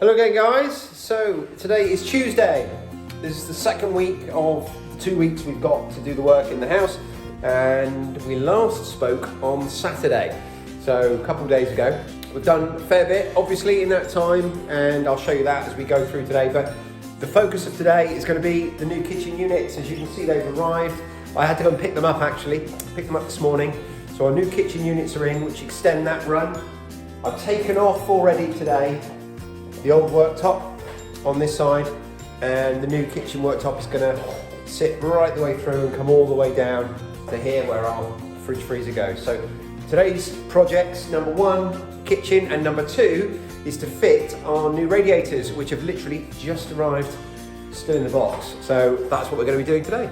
Hello again guys, so today is Tuesday. This is the second week of the 2 weeks we've got to do the work in the house, and we last spoke on Saturday, so a couple of days ago. We've done a fair bit obviously in that time, and I'll show you that as we go through today, but the focus of today is going to be the new kitchen units. As you can see, they've arrived. I had to go and pick them up actually, picked them up this morning. So our new kitchen units are in, which extend that run. I've taken off already today the old worktop on this side, and the new kitchen worktop is going to sit right the way through and come all the way down to here where our fridge freezer goes. So today's projects, number one, kitchen, and number two is to fit our new radiators, which have literally just arrived, still in the box. So that's what we're going to be doing today.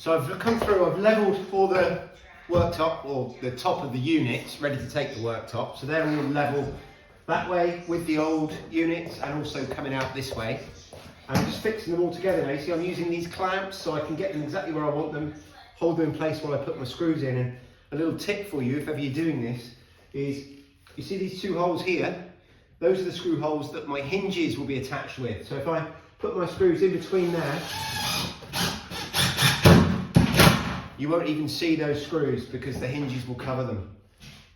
So I've come through, I've levelled all the worktop, or the top of the units, ready to take the worktop. So they're all level that way with the old units, and also coming out this way. And I'm just fixing them all together now. You see, I'm using these clamps so I can get them exactly where I want them, hold them in place while I put my screws in. And a little tip for you, if ever you're doing this, is you see these two holes here? Those are the screw holes that my hinges will be attached with. So if I put my screws in between there, you won't even see those screws because the hinges will cover them.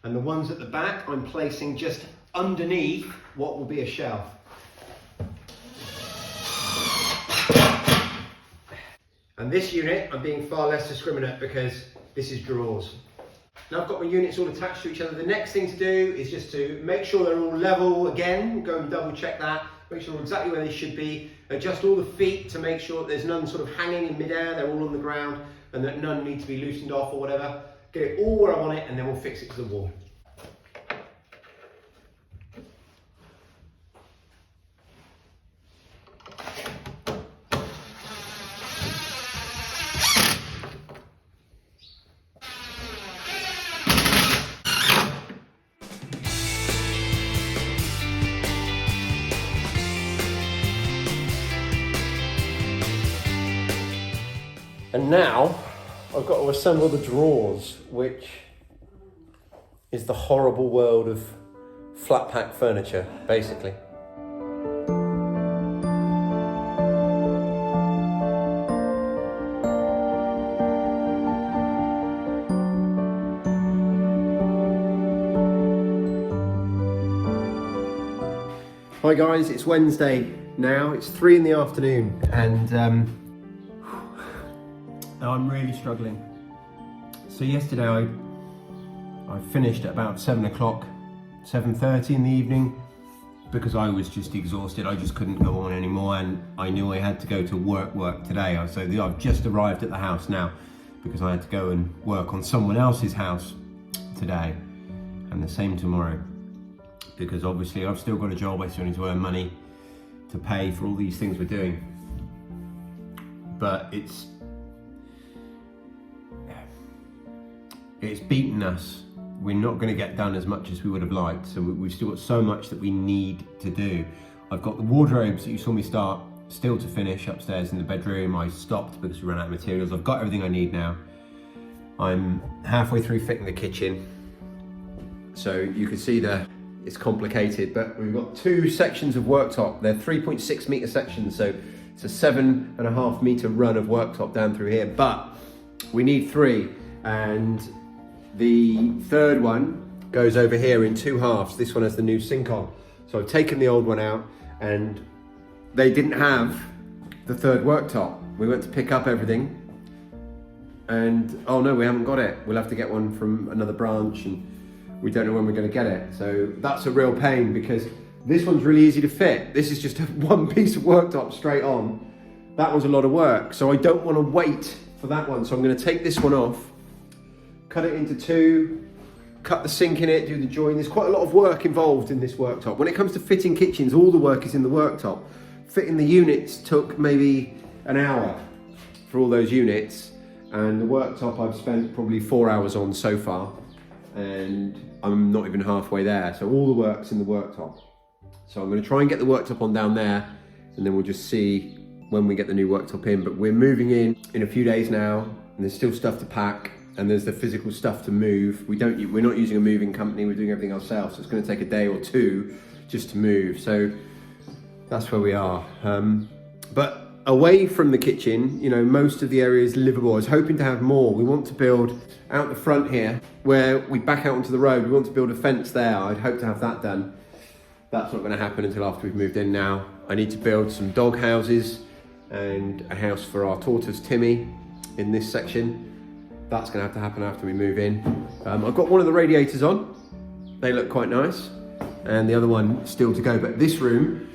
And the ones at the back I'm placing just underneath what will be a shelf. And this unit, I'm being far less discriminate because this is drawers. Now I've got my units all attached to each other. The next thing to do is just to make sure they're all level again, go and double check that, make sure exactly where they should be, adjust all the feet to make sure that there's none sort of hanging in midair, they're all on the ground, and that none need to be loosened off or whatever. Get it all where I want it, and then we'll fix it to the wall. And now I've got to assemble the drawers, which is the horrible world of flat pack furniture, basically. Hi guys, it's Wednesday now, it's 3 in the afternoon, and I'm really struggling. So yesterday I finished at about 7 o'clock, 7:30 in the evening, because I was just exhausted. I just couldn't go on anymore, and I knew I had to go to work today. So I've just arrived at the house now because I had to go and work on someone else's house today, and the same tomorrow, because obviously I've still got a job. I still need to earn money to pay for all these things we're doing. But it's beaten us. We're not going to get done as much as we would have liked, so we've still got so much that we need to do. I've got the wardrobes that you saw me start still to finish upstairs in the bedroom. I stopped because we ran out of materials. I've got everything I need now. I'm halfway through fitting the kitchen, so you can see it's complicated, but we've got 2 sections of worktop. They're 3.6 metre sections, so it's a 7.5 metre run of worktop down through here, but we need 3, and the third one goes over here in 2 halves. This one has the new sink on. So I've taken the old one out, and they didn't have the third worktop. We went to pick up everything, and oh no, we haven't got it. We'll have to get one from another branch, and we don't know when we're going to get it. So that's a real pain, because This one's really easy to fit. This is just one piece of worktop straight on. That was a lot of work, so I don't want to wait for that one. So I'm going to take this one off, cut it into two, cut the sink in it, do the join. There's quite a lot of work involved in this worktop. When it comes to fitting kitchens, all the work is in the worktop. Fitting the units took maybe an hour for all those units, and the worktop I've spent probably 4 hours on so far, and I'm not even halfway there. So all the work's in the worktop. So I'm going to try and get the worktop on down there, and then we'll just see when we get the new worktop in. But we're moving in a few days now, and there's still stuff to pack, and there's the physical stuff to move. We're not using a moving company, we're doing everything ourselves. So it's going to take a day or two just to move. So that's where we are. But away from the kitchen, you know, most of the area is livable. I was hoping to have more. We want to build out the front here, where we back out onto the road. We want to build a fence there. I'd hope to have that done. That's not going to happen until after we've moved in now. I need to build some dog houses and a house for our tortoise Timmy in this section. That's going to have to happen after we move in. I've got one of the radiators on. They look quite nice. And the other one still to go. But this room,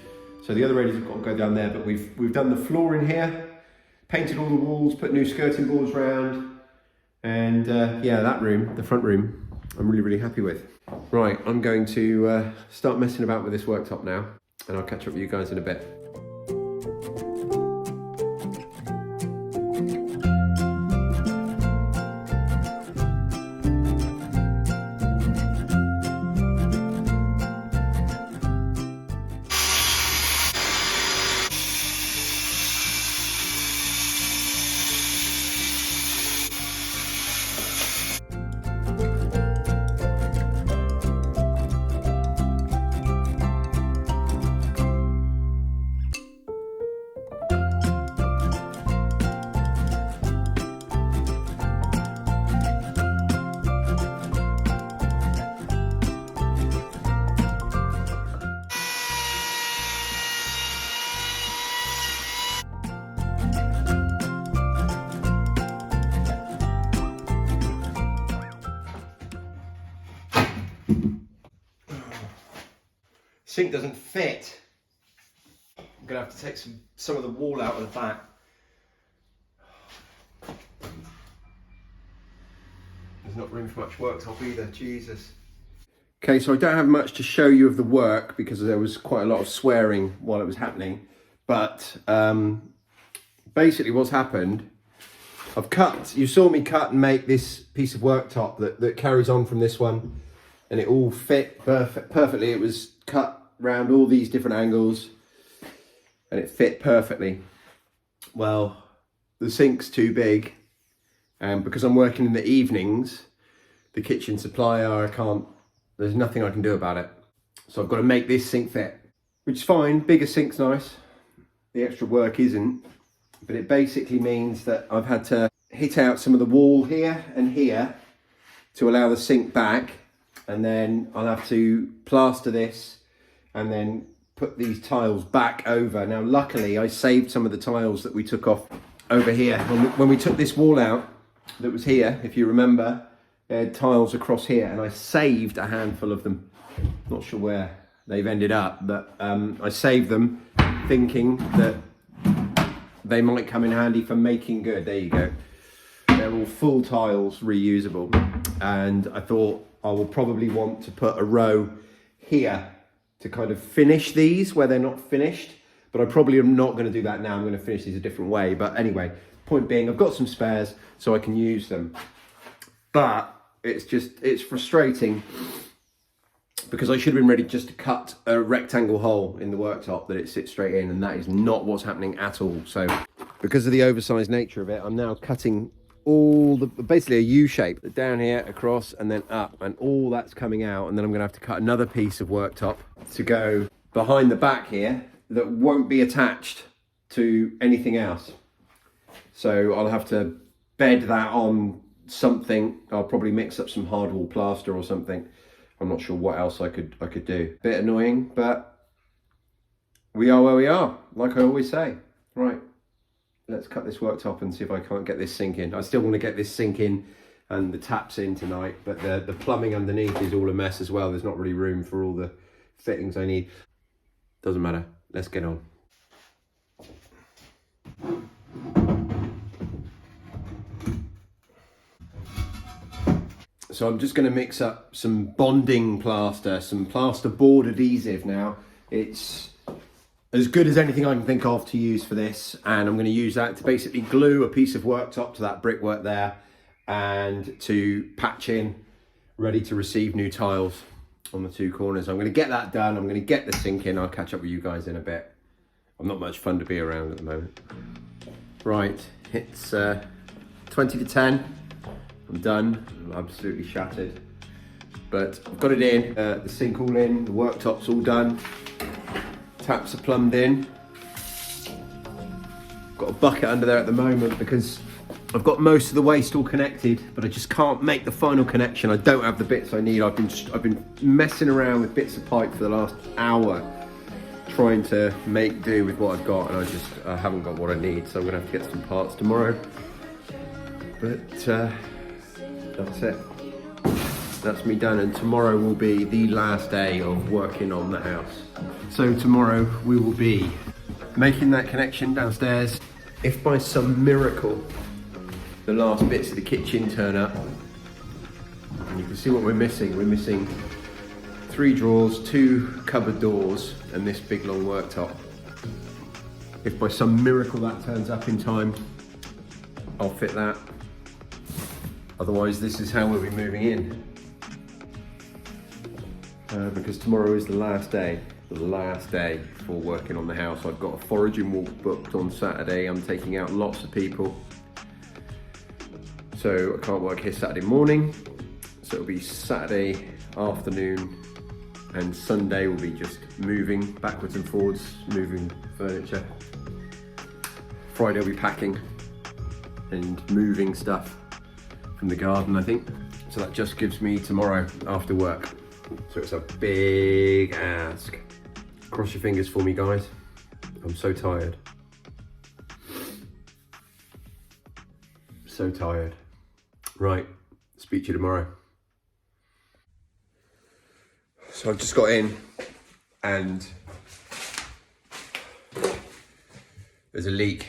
so the other radiators have got to go down there, but we've done the floor in here, painted all the walls, put new skirting boards round. And yeah, that room, the front room, I'm really, really happy with. Right, I'm going to start messing about with this worktop now, and I'll catch up with you guys in a bit. Sink doesn't fit. I'm gonna have to take some of the wall out of the back. There's not room for much worktop either, Jesus. Okay, so I don't have much to show you of the work because there was quite a lot of swearing while it was happening. But basically what's happened, I've cut, you saw me cut and make this piece of worktop that carries on from this one, and it all fit perfectly. It was cut round all these different angles and it fit perfectly. Well, the sink's too big, and because I'm working in the evenings, the kitchen supplier, there's nothing I can do about it. So I've got to make this sink fit, which is fine. Bigger sink's nice. The extra work isn't, but it basically means that I've had to hit out some of the wall here and here to allow the sink back, and then I'll have to plaster this and then put these tiles back over. Now, luckily, I saved some of the tiles that we took off over here. When we took this wall out that was here, if you remember, there had tiles across here, and I saved a handful of them. Not sure where they've ended up, but I saved them thinking that they might come in handy for making good. There you go. They're all full tiles, reusable. And I thought I will probably want to put a row here to kind of finish these where they're not finished, but I probably am not going to do that now. I'm going to finish these a different way. But anyway, point being, I've got some spares so I can use them. But it's frustrating because I should have been ready just to cut a rectangle hole in the worktop that it sits straight in, and that is not what's happening at all. So because of the oversized nature of it, I'm now cutting basically a U shape down here, across, and then up, and all that's coming out. And then I'm going to have to cut another piece of worktop to go behind the back here that won't be attached to anything else. So I'll have to bed that on something. I'll probably mix up some hardwall plaster or something. I'm not sure what else I could do. Bit annoying, but we are where we are, like I always say. Right. Let's cut this worktop and see if I can't get this sink in. I still want to get this sink in and the taps in tonight, but the plumbing underneath is all a mess as well. There's not really room for all the fittings I need. Doesn't matter. Let's get on. So I'm just going to mix up some bonding plaster, some plasterboard adhesive now. It's as good as anything I can think of to use for this, and I'm going to use that to basically glue a piece of worktop to that brickwork there and to patch in, ready to receive new tiles on the two corners. I'm going to get that done. I'm going to get the sink in. I'll catch up with you guys in a bit. I'm not much fun to be around at the moment. Right, it's 20 to 10. I'm done. I'm absolutely shattered. But I've got it in, the sink all in, the worktop's all done. Taps are plumbed in. Got a bucket under there at the moment because I've got most of the waste all connected, but I just can't make the final connection. I don't have the bits I need. I've been messing around with bits of pipe for the last hour, trying to make do with what I've got, and I haven't got what I need, so I'm gonna have to get some parts tomorrow. But that's it. That's me done, and tomorrow will be the last day of working on the house. So tomorrow we will be making that connection downstairs. If by some miracle the last bits of the kitchen turn up, and you can see what we're missing. We're missing 3 drawers, 2 cupboard doors, and this big long worktop. If by some miracle that turns up in time, I'll fit that. Otherwise, this is how we'll be moving in. Because tomorrow is the last day for working on the house. I've got a foraging walk booked on Saturday. I'm taking out lots of people. So I can't work here Saturday morning. So it'll be Saturday afternoon, and Sunday will be just moving backwards and forwards, moving furniture. Friday will be packing and moving stuff from the garden, I think. So that just gives me tomorrow after work. So it's a big ask. Cross your fingers for me, guys. I'm so tired. So tired. Right, speak to you tomorrow. So I've just got in and there's a leak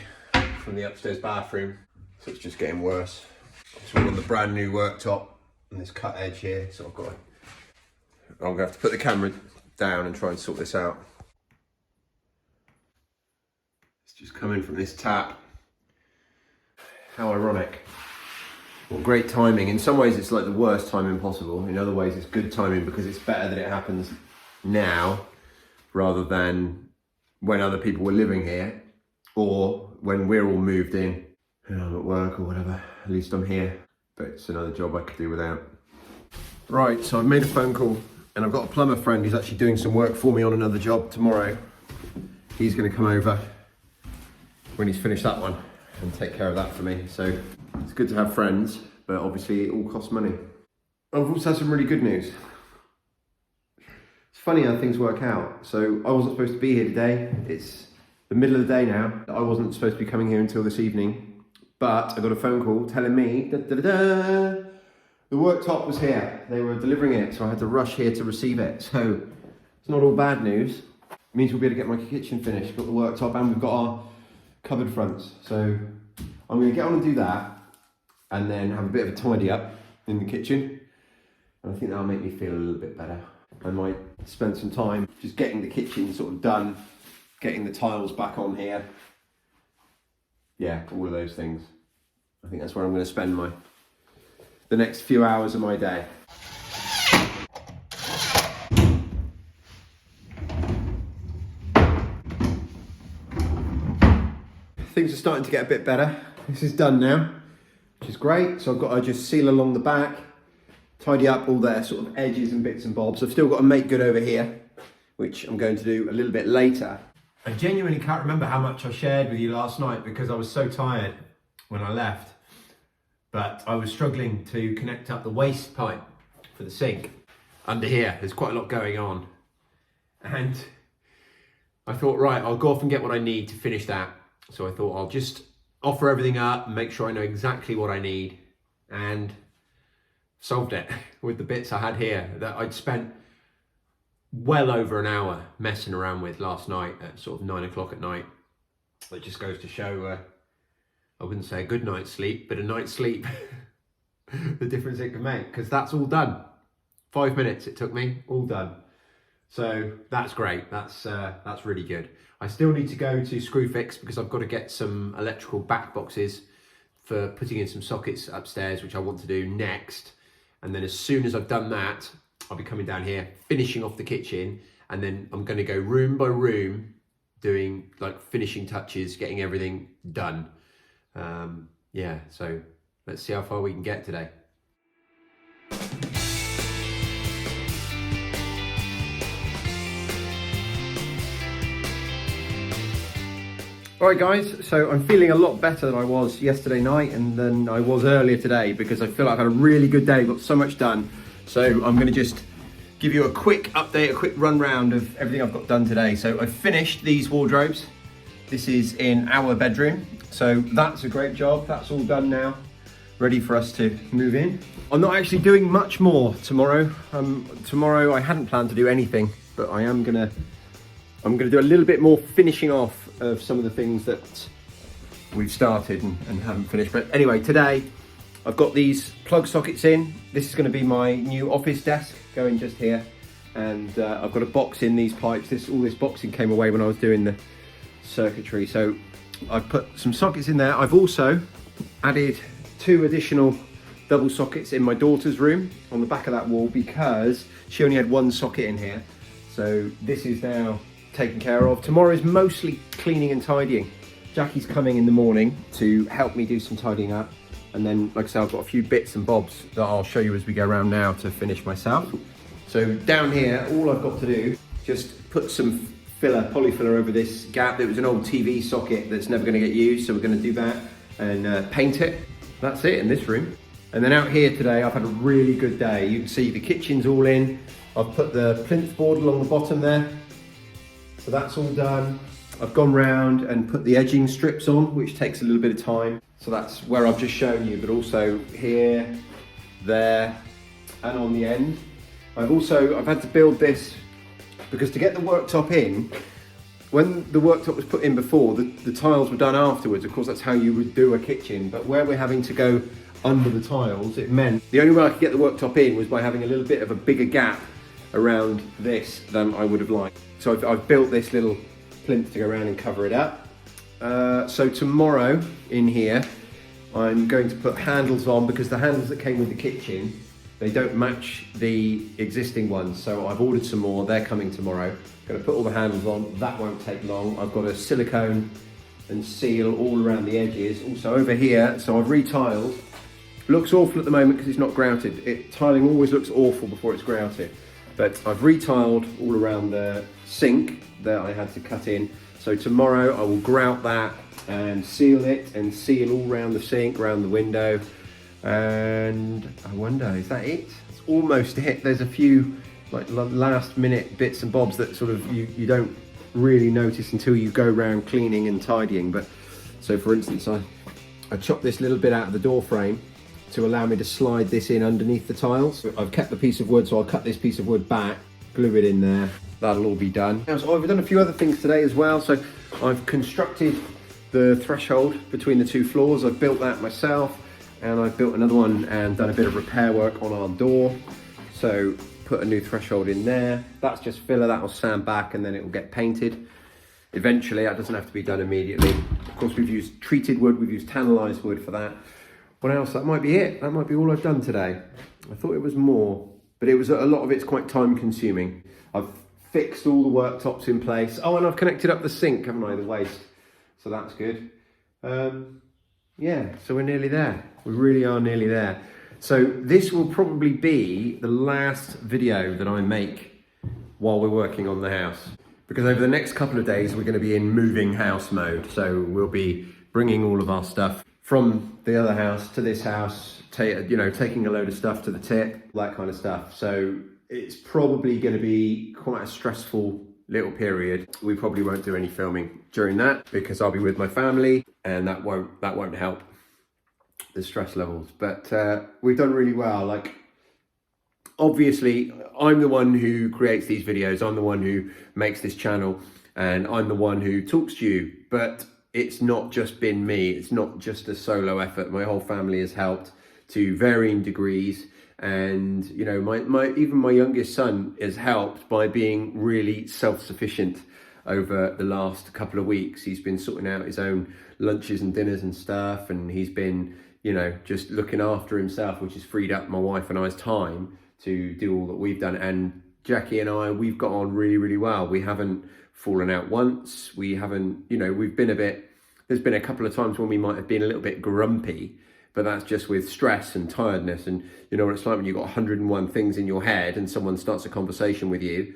from the upstairs bathroom. So it's just getting worse. It's all on the brand new worktop and this cut edge here. So I'm gonna have to put the camera down and try and sort this out. It's just coming from this tap. How ironic. What great timing. In some ways it's like the worst timing possible. In other ways it's good timing because it's better that it happens now rather than when other people were living here or when we're all moved in and I'm at work or whatever. At least I'm here, but it's another job I could do without. Right, so I've made a phone call and I've got a plumber friend who's actually doing some work for me on another job tomorrow. He's gonna come over when he's finished that one and take care of that for me. So it's good to have friends, but obviously it all costs money. I've also had some really good news. It's funny how things work out. So I wasn't supposed to be here today. It's the middle of the day now. I wasn't supposed to be coming here until this evening, but I got a phone call telling me, the worktop was here. They were delivering it, so I had to rush here to receive it. So it's not all bad news. It means we'll be able to get my kitchen finished. Got the worktop and we've got our cupboard fronts. So I'm gonna get on and do that and then have a bit of a tidy up in the kitchen. And I think that'll make me feel a little bit better. I might spend some time just getting the kitchen sort of done, getting the tiles back on here. Yeah, all of those things. I think that's where I'm gonna spend the next few hours of my day. Things are starting to get a bit better. This is done now, which is great. So I've got to just seal along the back, tidy up all their sort of edges and bits and bobs. I've still got to make good over here, which I'm going to do a little bit later. I genuinely can't remember how much I shared with you last night because I was so tired when I left. But I was struggling to connect up the waste pipe for the sink. Under here, there's quite a lot going on. And I thought, right, I'll go off and get what I need to finish that. So I thought I'll just offer everything up and make sure I know exactly what I need, and solved it with the bits I had here that I'd spent well over an hour messing around with last night at sort of 9 o'clock at night. It just goes to show, I wouldn't say a good night's sleep, but a night's sleep, the difference it can make, because that's all done. 5 minutes it took me, all done. So that's great, that's really good. I still need to go to Screwfix because I've got to get some electrical back boxes for putting in some sockets upstairs, which I want to do next. And then as soon as I've done that, I'll be coming down here, finishing off the kitchen, and then I'm going to go room by room, doing like finishing touches, getting everything done. Yeah, so let's see how far we can get today. All right guys, so I'm feeling a lot better than I was yesterday night and than I was earlier today, because I feel like I've had a really good day, got so much done. So I'm going to just give you a quick update, a quick run round of everything I've got done today. So I've finished these wardrobes. This is in our bedroom. So that's a great job. That's all done now, ready for us to move in. I'm not actually doing much more tomorrow. Tomorrow I hadn't planned to do anything, but I'm gonna do a little bit more finishing off of some of the things that we've started and haven't finished. But anyway, today I've got these plug sockets in. This is going to be my new office desk going just here, and I've got a box in these pipes. All this boxing came away when I was doing the circuitry, so I've put some sockets in there. I've also added 2 additional double sockets in my daughter's room on the back of that wall, because she only had 1 socket in here. So this is now taken care of. Tomorrow is mostly cleaning and tidying. Jackie's coming in the morning to help me do some tidying up, and then, like I said, I've got a few bits and bobs that I'll show you as we go around now to finish myself. So down here, all I've got to do, just put some filler, polyfiller over this gap. It was an old TV socket that's never going to get used, so we're going to do that and paint it. That's it in this room. And then out here today, I've had a really good day. You can see the kitchen's all in. I've put the plinth board along the bottom there, so that's all done. I've gone round and put the edging strips on, which takes a little bit of time. So that's where I've just shown you, but also here, there, and on the end. I've had to build this because to get the worktop in, when the worktop was put in before, the tiles were done afterwards. Of course, that's how you would do a kitchen, but where we're having to go under the tiles, it meant the only way I could get the worktop in was by having a little bit of a bigger gap around this than I would have liked. So I've built this little plinth to go around and cover it up. So tomorrow in here, I'm going to put handles on, because the handles that came with the kitchen, they don't match the existing ones. So I've ordered some more, they're coming tomorrow. Going to put all the handles on, that won't take long. I've got a silicone and seal all around the edges. Also over here, so I've retiled. Looks awful at the moment because it's not grouted. Tiling always looks awful before it's grouted. But I've retiled all around the sink that I had to cut in. So tomorrow I will grout that and seal it and seal all around the sink, around the window. And I wonder, is that it? It's almost it. There's a few like last minute bits and bobs that sort of you don't really notice until you go around cleaning and tidying. But so for instance, I chopped this little bit out of the door frame to allow me to slide this in underneath the tiles. I've kept the piece of wood, so I'll cut this piece of wood back, glue it in there. That'll all be done. So I've done a few other things today as well. So I've constructed the threshold between the 2 floors. I've built that myself, and I've built another one and done a bit of repair work on our door. So put a new threshold in there. That's just filler, that'll sand back and then it will get painted. Eventually, that doesn't have to be done immediately. Of course, we've used treated wood, we've used tannalized wood for that. What else? That might be it. That might be all I've done today. I thought it was more, but a lot of it's quite time consuming. I've fixed all the worktops in place. Oh, and I've connected up the sink, haven't I, the waste. So that's good. Yeah, so we're nearly there. We really are nearly there. So this will probably be the last video that I make while we're working on the house, because over the next couple of days, we're going to be in moving house mode. So we'll be bringing all of our stuff from the other house to this house, taking a load of stuff to the tip, that kind of stuff. So it's probably going to be quite a stressful little period. We probably won't do any filming during that because I'll be with my family, and that won't help the stress levels. But we've done really well. Like, obviously I'm the one who creates these videos, I'm the one who makes this channel, and I'm the one who talks to you, but it's not just been me, it's not just a solo effort. My whole family has helped to varying degrees, and you know, even my youngest son has helped by being really self-sufficient over the last couple of weeks. He's been sorting out his own lunches and dinners and stuff, and he's been, you know, just looking after himself, which has freed up my wife and I's time to do all that we've done. And Jackie and I, we've got on really, really well. We haven't fallen out once. We haven't, you know, we've been there's been a couple of times when we might have been a little bit grumpy, but that's just with stress and tiredness. And you know what it's like when you've got 101 things in your head and someone starts a conversation with you.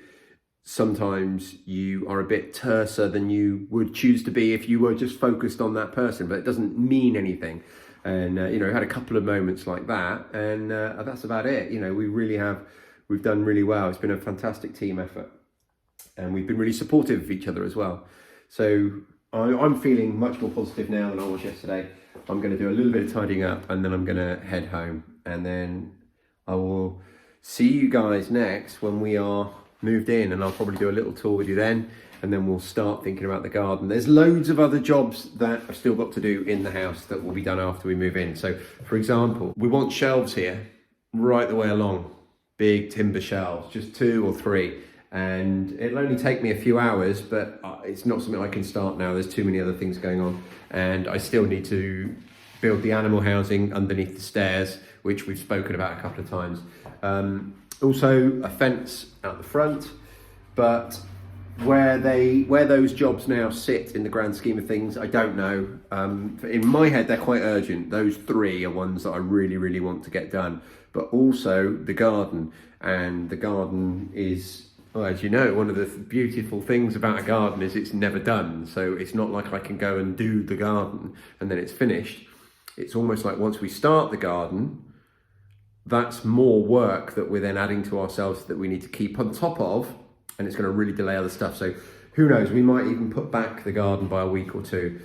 Sometimes you are a bit terser than you would choose to be if you were just focused on that person, but it doesn't mean anything. And you know, had a couple of moments like that, and that's about it. You know, we've done really well. It's been a fantastic team effort, and we've been really supportive of each other as well. So I'm feeling much more positive now than I was yesterday. I'm going to do a little bit of tidying up, and then I'm going to head home, and then I will see you guys next when we are moved in, and I'll probably do a little tour with you then, and then we'll start thinking about the garden. There's loads of other jobs that I've still got to do in the house that will be done after we move in. So for example, we want shelves here right the way along, big timber shelves, just 2 or 3. And it'll only take me a few hours, but it's not something I can start now. There's too many other things going on. And I still need to build the animal housing underneath the stairs, which we've spoken about a couple of times. Also a fence out the front, but where those jobs now sit in the grand scheme of things, I don't know. In my head, they're quite urgent. Those 3 are ones that I really, really want to get done, but also the garden. And the garden is, well, as you know, one of the beautiful things about a garden is it's never done. So it's not like I can go and do the garden and then it's finished. It's almost like once we start the garden, that's more work that we're then adding to ourselves that we need to keep on top of, and it's going to really delay other stuff. So who knows, we might even put back the garden by a week or 2,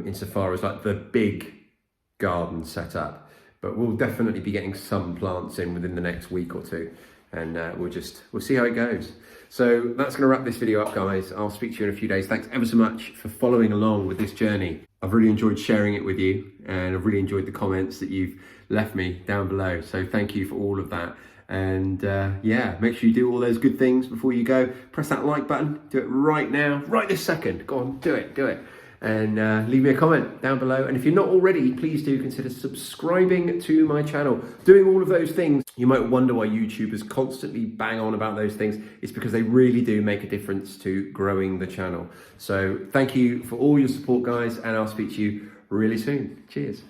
insofar as like the big garden set up. But we'll definitely be getting some plants in within the next week or 2. And we'll see how it goes. So that's going to wrap this video up, guys. I'll speak to you in a few days. Thanks ever so much for following along with this journey. I've really enjoyed sharing it with you, and I've really enjoyed the comments that you've left me down below. So thank you for all of that. And yeah, make sure you do all those good things before you go. Press that like button. Do it right now, right this second. Go on, do it. And leave me a comment down below. And if you're not already, please do consider subscribing to my channel. Doing all of those things, you might wonder why YouTubers constantly bang on about those things. It's because they really do make a difference to growing the channel. So thank you for all your support, guys, and I'll speak to you really soon. Cheers.